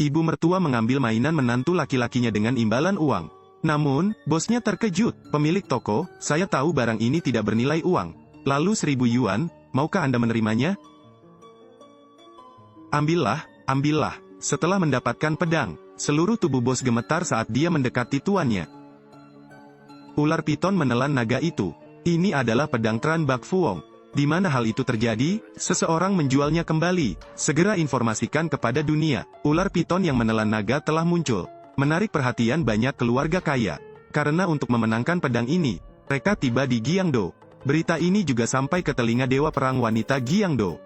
Ibu mertua mengambil mainan menantu laki-lakinya dengan imbalan uang. Namun, bosnya terkejut. Pemilik toko, saya tahu barang ini tidak bernilai uang. Lalu 1.000 yuan, maukah Anda menerimanya? Ambillah, ambillah. Setelah mendapatkan pedang, seluruh tubuh bos gemetar saat dia mendekati tuannya. Ular piton menelan naga itu. Ini adalah pedang Tran Bak Fuong. Di mana hal itu terjadi, seseorang menjualnya kembali. Segera informasikan kepada dunia. Ular piton yang menelan naga telah muncul. Menarik perhatian banyak keluarga kaya. Karena untuk memenangkan pedang ini, mereka tiba di Giangdo. Berita ini juga sampai ke telinga dewa perang wanita Giangdo.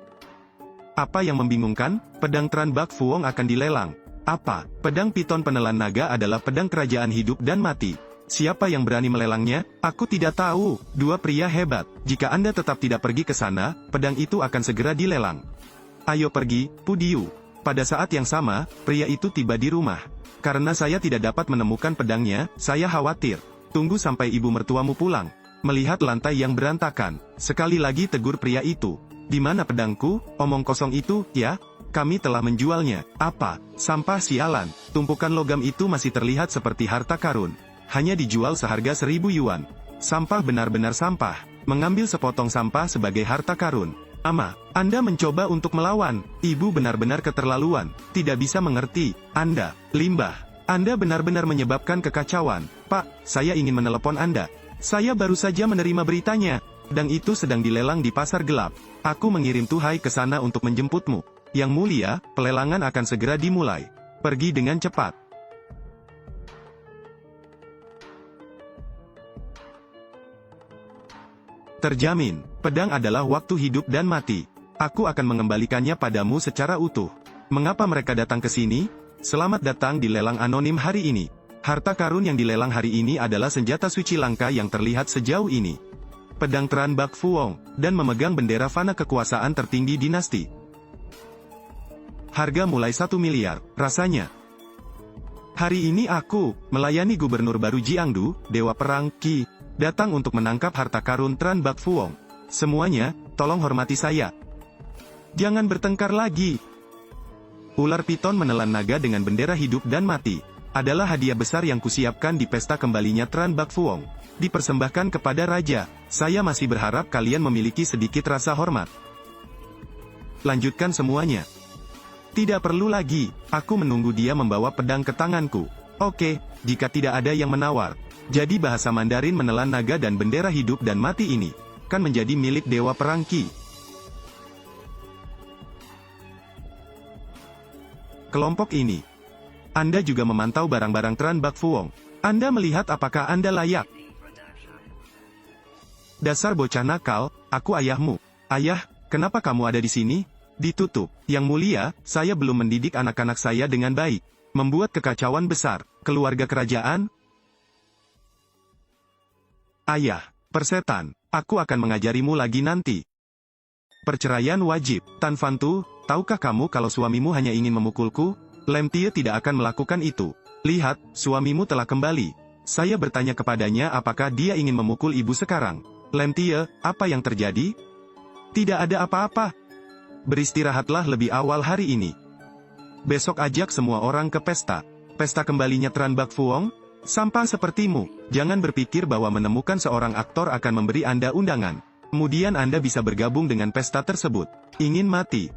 Apa yang membingungkan? Pedang Tran Bak Fuong akan dilelang. Apa? Pedang piton penelan naga adalah pedang kerajaan hidup dan mati. Siapa yang berani melelangnya? Aku tidak tahu. Dua pria hebat. Jika Anda tetap tidak pergi ke sana, pedang itu akan segera dilelang. Ayo pergi, Pudiu. Pada saat yang sama, pria itu tiba di rumah. Karena saya tidak dapat menemukan pedangnya, saya khawatir. Tunggu sampai ibu mertuamu pulang. Melihat lantai yang berantakan, sekali lagi tegur pria itu. Di mana pedangku? Omong kosong itu, ya? Kami telah menjualnya. Apa? Sampah sialan. Tumpukan logam itu masih terlihat seperti harta karun. Hanya dijual seharga 1.000 yuan. Sampah benar-benar sampah. Mengambil sepotong sampah sebagai harta karun. Ama, Anda mencoba untuk melawan. Ibu benar-benar keterlaluan. Tidak bisa mengerti. Anda, limbah. Anda benar-benar menyebabkan kekacauan. Pak, saya ingin menelepon Anda. Saya baru saja menerima beritanya. Pedang itu sedang dilelang di pasar gelap. Aku mengirim Tuhai ke sana untuk menjemputmu. Yang mulia, pelelangan akan segera dimulai. Pergi dengan cepat. Terjamin, pedang adalah waktu hidup dan mati. Aku akan mengembalikannya padamu secara utuh. Mengapa mereka datang ke sini? Selamat datang di lelang anonim hari ini. Harta karun yang dilelang hari ini adalah senjata suci langka yang terlihat sejauh ini. Pedang Tran Bak Fuong, dan memegang bendera fana kekuasaan tertinggi dinasti. Harga mulai 1 miliar, rasanya. Hari ini aku, melayani Gubernur baru Jiangdu, Dewa Perang, Qi, datang untuk menangkap harta karun Tran Bak Fuong. Semuanya, tolong hormati saya. Jangan bertengkar lagi. Ular piton menelan naga dengan bendera hidup dan mati. Adalah hadiah besar yang kusiapkan di pesta kembalinya Tran Bak Fuong. Dipersembahkan kepada Raja. Saya masih berharap kalian memiliki sedikit rasa hormat. Lanjutkan semuanya. Tidak perlu lagi. Aku menunggu dia membawa pedang ke tanganku. Oke, jika tidak ada yang menawar. Jadi bahasa Mandarin menelan naga dan bendera hidup dan mati ini kan menjadi milik Dewa Perang Qi. Kelompok ini. Anda juga memantau barang-barang Tran Bak Fuong. Anda melihat apakah Anda layak. Dasar bocah nakal, aku ayahmu. Ayah, kenapa kamu ada di sini? Ditutup. Yang mulia, saya belum mendidik anak-anak saya dengan baik. Membuat kekacauan besar. Keluarga kerajaan. Ayah, persetan, aku akan mengajarimu lagi nanti. Perceraian wajib. Tan Fantu, tahukah kamu kalau suamimu hanya ingin memukulku? Lem Tie tidak akan melakukan itu. Lihat, suamimu telah kembali. Saya bertanya kepadanya apakah dia ingin memukul ibu sekarang. Lem Tie, apa yang terjadi? Tidak ada apa-apa. Beristirahatlah lebih awal hari ini. Besok ajak semua orang ke pesta. Pesta kembalinya Tran Bak Fuong? Sampah sepertimu, jangan berpikir bahwa menemukan seorang aktor akan memberi Anda undangan. Kemudian Anda bisa bergabung dengan pesta tersebut. Ingin mati?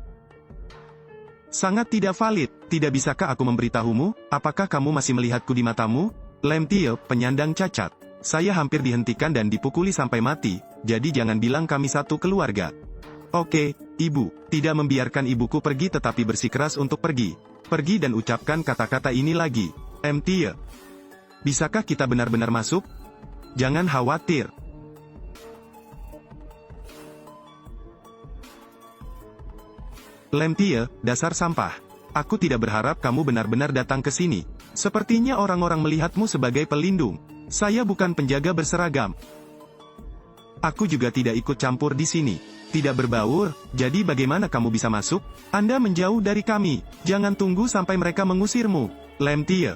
Sangat tidak valid. Tidak bisakah aku memberitahumu? Apakah kamu masih melihatku di matamu? Lem Tie, penyandang cacat. Saya hampir dihentikan dan dipukuli sampai mati, jadi jangan bilang kami satu keluarga. Oke, ibu, tidak membiarkan ibuku pergi tetapi bersikeras untuk pergi. Pergi dan ucapkan kata-kata ini lagi. M. Tie. Bisakah kita benar-benar masuk? Jangan khawatir. Lem Tie, dasar sampah. Aku tidak berharap kamu benar-benar datang ke sini. Sepertinya orang-orang melihatmu sebagai pelindung. Saya bukan penjaga berseragam. Aku juga tidak ikut campur di sini. Tidak berbaur, jadi bagaimana kamu bisa masuk? Anda menjauh dari kami. Jangan tunggu sampai mereka mengusirmu. Lem Tie.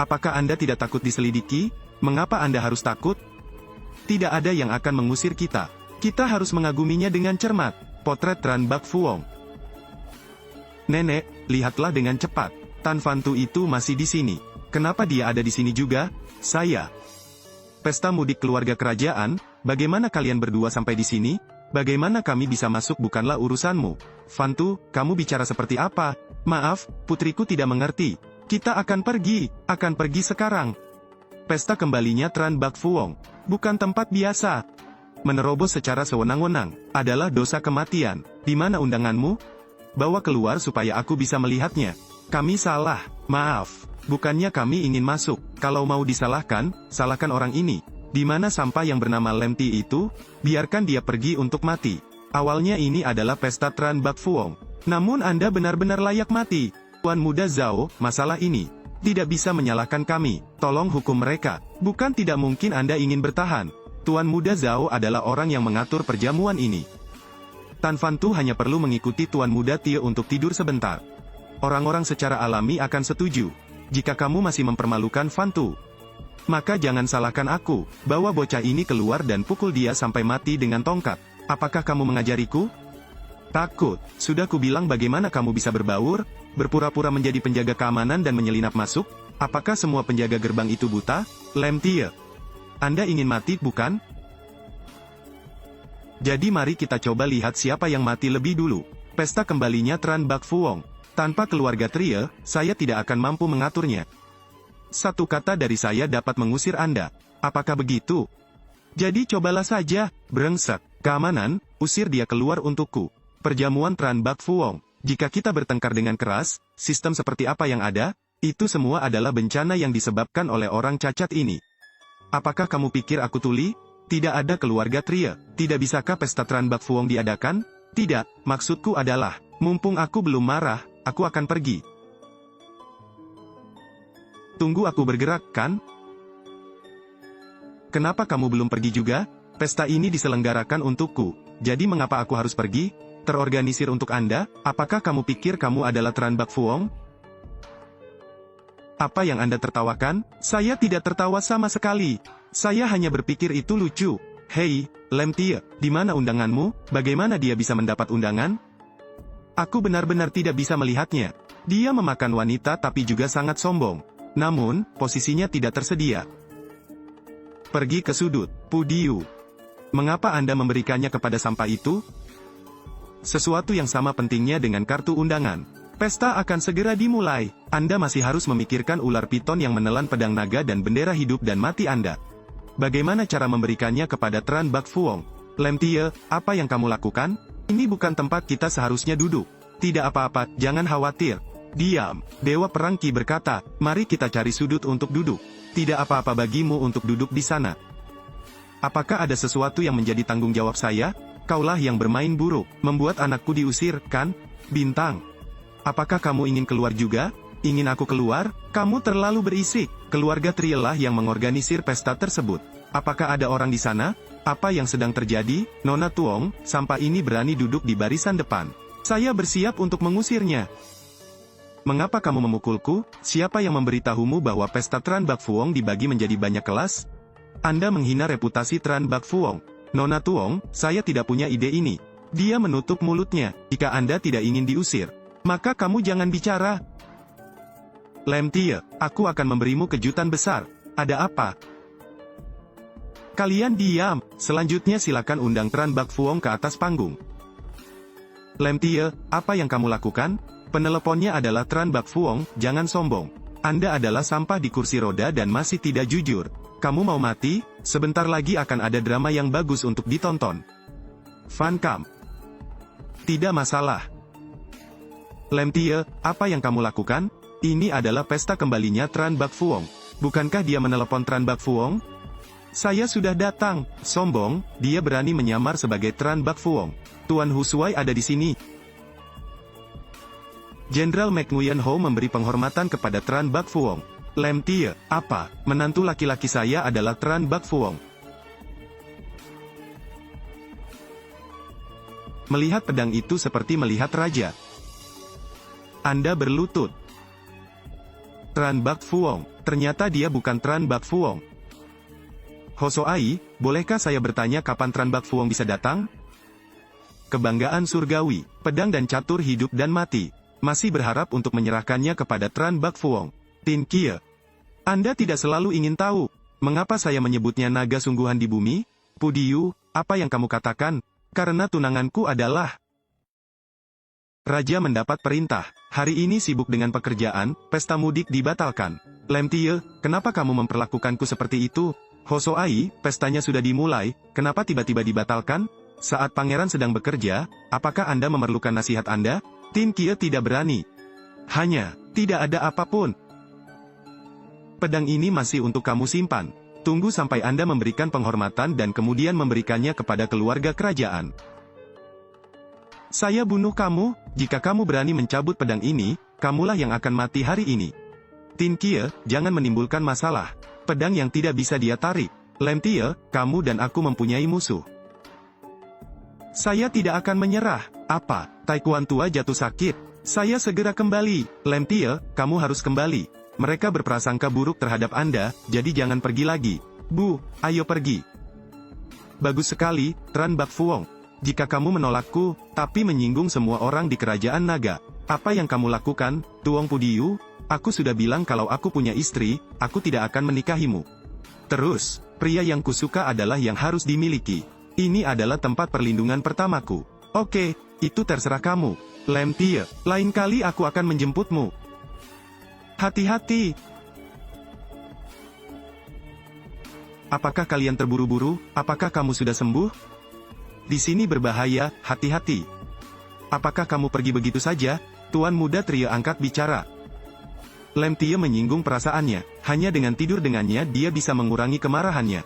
Apakah Anda tidak takut diselidiki? Mengapa Anda harus takut? Tidak ada yang akan mengusir kita. Kita harus mengaguminya dengan cermat. Potret Tran Bak Fuong. Nenek, lihatlah dengan cepat. Tan Fantu itu masih di sini. Kenapa dia ada di sini juga? Saya. Pesta mudik keluarga kerajaan, bagaimana kalian berdua sampai di sini? Bagaimana kami bisa masuk bukanlah urusanmu. Fantu, kamu bicara seperti apa? Maaf, putriku tidak mengerti. Kita akan pergi sekarang. Pesta kembalinya Tran Bak Fuong, bukan tempat biasa. Menerobos secara sewenang-wenang, adalah dosa kematian. Di mana undanganmu? Bawa keluar supaya aku bisa melihatnya. Kami salah, maaf. Bukannya kami ingin masuk. Kalau mau disalahkan, salahkan orang ini. Di mana sampah yang bernama Lemti itu? Biarkan dia pergi untuk mati. Awalnya ini adalah pesta Tran Bak Fuong. Namun Anda benar-benar layak mati. Tuan Muda Zhao, masalah ini tidak bisa menyalahkan kami. Tolong hukum mereka. Bukan tidak mungkin Anda ingin bertahan. Tuan Muda Zhao adalah orang yang mengatur perjamuan ini. Tan Fantu hanya perlu mengikuti Tuan Muda Tie untuk tidur sebentar. Orang-orang secara alami akan setuju. Jika kamu masih mempermalukan Fantu, maka jangan salahkan aku. Bawa bocah ini keluar dan pukul dia sampai mati dengan tongkat. Apakah kamu mengajariku? Takut. Sudah kubilang bagaimana kamu bisa berbaur, berpura-pura menjadi penjaga keamanan dan menyelinap masuk? Apakah semua penjaga gerbang itu buta? Lemtie, Anda ingin mati, bukan? Jadi mari kita coba lihat siapa yang mati lebih dulu. Pesta kembalinya Tran Bak Fuong. Tanpa keluarga Trie, saya tidak akan mampu mengaturnya. Satu kata dari saya dapat mengusir Anda. Apakah begitu? Jadi cobalah saja, brengsek. Keamanan, usir dia keluar untukku. Perjamuan Tran Bak Fuong. Jika kita bertengkar dengan keras, sistem seperti apa yang ada? Itu semua adalah bencana yang disebabkan oleh orang cacat ini. Apakah kamu pikir aku tuli? Tidak ada keluarga Trie. Tidak bisakah pesta Tran Bak Fuong diadakan? Tidak, maksudku adalah, mumpung aku belum marah, aku akan pergi. Tunggu aku bergerak, kan? Kenapa kamu belum pergi juga? Pesta ini diselenggarakan untukku. Jadi mengapa aku harus pergi? Terorganisir untuk Anda? Apakah kamu pikir kamu adalah Tran Bak Fuong? Apa yang Anda tertawakan? Saya tidak tertawa sama sekali. Saya hanya berpikir itu lucu. Hei, Lemtie, di mana undanganmu? Bagaimana dia bisa mendapat undangan? Aku benar-benar tidak bisa melihatnya. Dia memakan wanita tapi juga sangat sombong. Namun, posisinya tidak tersedia. Pergi ke sudut, Pudiu. Mengapa Anda memberikannya kepada sampah itu? Sesuatu yang sama pentingnya dengan kartu undangan. Pesta akan segera dimulai. Anda masih harus memikirkan ular piton yang menelan pedang naga dan bendera hidup dan mati Anda. Bagaimana cara memberikannya kepada Tran Bak Fuong? Lemtie, apa yang kamu lakukan? Ini bukan tempat kita seharusnya duduk. Tidak apa-apa, jangan khawatir. Diam. Dewa Perang Qi berkata, mari kita cari sudut untuk duduk. Tidak apa-apa bagimu untuk duduk di sana. Apakah ada sesuatu yang menjadi tanggung jawab saya? Kaulah yang bermain buruk, membuat anakku diusir, kan? Bintang. Apakah kamu ingin keluar juga? Ingin aku keluar? Kamu terlalu berisik. Keluarga Trie lah yang mengorganisir pesta tersebut. Apakah ada orang di sana? Apa yang sedang terjadi? Nona Tuong, sampah ini berani duduk di barisan depan. Saya bersiap untuk mengusirnya. Mengapa kamu memukulku? Siapa yang memberitahumu bahwa pesta Tran Bak Fuong dibagi menjadi banyak kelas? Anda menghina reputasi Tran Bak Fuong. Nona Tuong, saya tidak punya ide ini. Dia menutup mulutnya. Jika Anda tidak ingin diusir, maka kamu jangan bicara. Lemtie, aku akan memberimu kejutan besar. Ada apa? Kalian diam. Selanjutnya silakan undang Tran Bak Fuong ke atas panggung. Lemtie, apa yang kamu lakukan? Peneleponnya adalah Tran Bak Fuong, jangan sombong. Anda adalah sampah di kursi roda dan masih tidak jujur. Kamu mau mati? Sebentar lagi akan ada drama yang bagus untuk ditonton. Fan Kam. Tidak masalah. Lemtie, apa yang kamu lakukan? Ini adalah pesta kembalinya Tran Bak Fuong. Bukankah dia menelepon Tran Bak Fuong? Saya sudah datang. Sombong, dia berani menyamar sebagai Tran Bak Fuong. Tuan Husuai ada di sini. Jenderal McNguyen Ho memberi penghormatan kepada Tran Bak Fuong. Lemtie, apa? Menantu laki-laki saya adalah Tran Bak Fuong. Melihat pedang itu seperti melihat raja. Anda berlutut. Tran Bak Fuong. Ternyata dia bukan Tran Bak Fuong. Hosoai, bolehkah saya bertanya kapan Tran Bak Fuong bisa datang? Kebanggaan surgawi, pedang dan catur hidup dan mati. masih berharap untuk menyerahkannya kepada Tran Bak Fuong. Tin Kie, Anda tidak selalu ingin tahu, mengapa saya menyebutnya naga sungguhan di bumi? Pudiyu, apa yang kamu katakan? Karena tunanganku adalah... Raja mendapat perintah. Hari ini sibuk dengan pekerjaan, pesta mudik dibatalkan. Lem Tie, kenapa kamu memperlakukanku seperti itu? Hoso Ai, pestanya sudah dimulai, kenapa tiba-tiba dibatalkan? Saat pangeran sedang bekerja, apakah Anda memerlukan nasihat Anda? Tin Kie tidak berani. Hanya, tidak ada apapun. Pedang ini masih untuk kamu simpan. Tunggu sampai Anda memberikan penghormatan dan kemudian memberikannya kepada keluarga kerajaan. Saya bunuh kamu, jika kamu berani mencabut pedang ini, kamulah yang akan mati hari ini. Tin Kie, jangan menimbulkan masalah. Pedang yang tidak bisa dia tarik. Lem Tie, kamu dan aku mempunyai musuh. Saya tidak akan menyerah. Apa? Taikuan tua jatuh sakit. Saya segera kembali. Lem Tie, kamu harus kembali. Mereka berprasangka buruk terhadap Anda, jadi jangan pergi lagi. Bu, ayo pergi. Bagus sekali, Tran Bak Fuong. Jika kamu menolakku, tapi menyinggung semua orang di kerajaan naga, apa yang kamu lakukan, Tuong Pudiyu? Aku sudah bilang kalau aku punya istri, aku tidak akan menikahimu. Terus, pria yang kusuka adalah yang harus dimiliki. Ini adalah tempat perlindungan pertamaku. Oke, itu terserah kamu. Lem Tie, lain kali aku akan menjemputmu. Hati-hati. Apakah kalian terburu-buru? Apakah kamu sudah sembuh? Di sini berbahaya, hati-hati. Apakah kamu pergi begitu saja? Tuan muda Trie angkat bicara. Lem Tie menyinggung perasaannya. Hanya dengan tidur dengannya dia bisa mengurangi kemarahannya.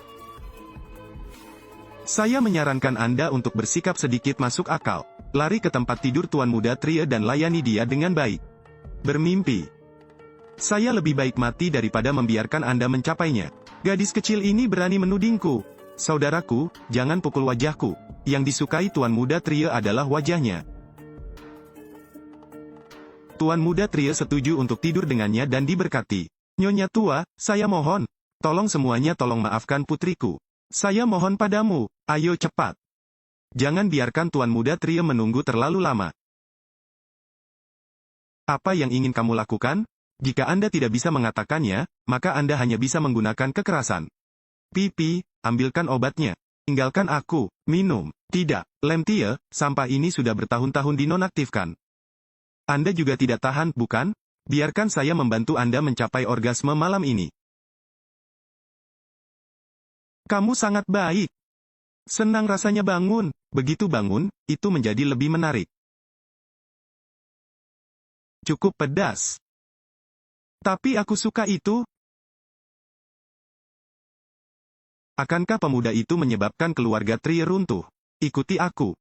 Saya menyarankan Anda untuk bersikap sedikit masuk akal. Lari ke tempat tidur Tuan muda Trie dan layani dia dengan baik. Bermimpi. Saya lebih baik mati daripada membiarkan Anda mencapainya. Gadis kecil ini berani menudingku. Saudaraku, jangan pukul wajahku. Yang disukai Tuan muda Trie adalah wajahnya. Tuan muda Trie setuju untuk tidur dengannya dan diberkati. Nyonya tua, saya mohon. Tolong semuanya tolong maafkan putriku. Saya mohon padamu, ayo cepat. Jangan biarkan Tuan muda Trie menunggu terlalu lama. Apa yang ingin kamu lakukan? Jika Anda tidak bisa mengatakannya, maka Anda hanya bisa menggunakan kekerasan. Pipi, ambilkan obatnya. Tinggalkan aku, minum. Tidak, Lem Tie, sampah ini sudah bertahun-tahun dinonaktifkan. Anda juga tidak tahan, bukan? Biarkan saya membantu Anda mencapai orgasme malam ini. Kamu sangat baik. Senang rasanya bangun. Begitu bangun, itu menjadi lebih menarik. Cukup pedas. Tapi aku suka itu. Akankah pemuda itu menyebabkan keluarga Trie runtuh? Ikuti aku.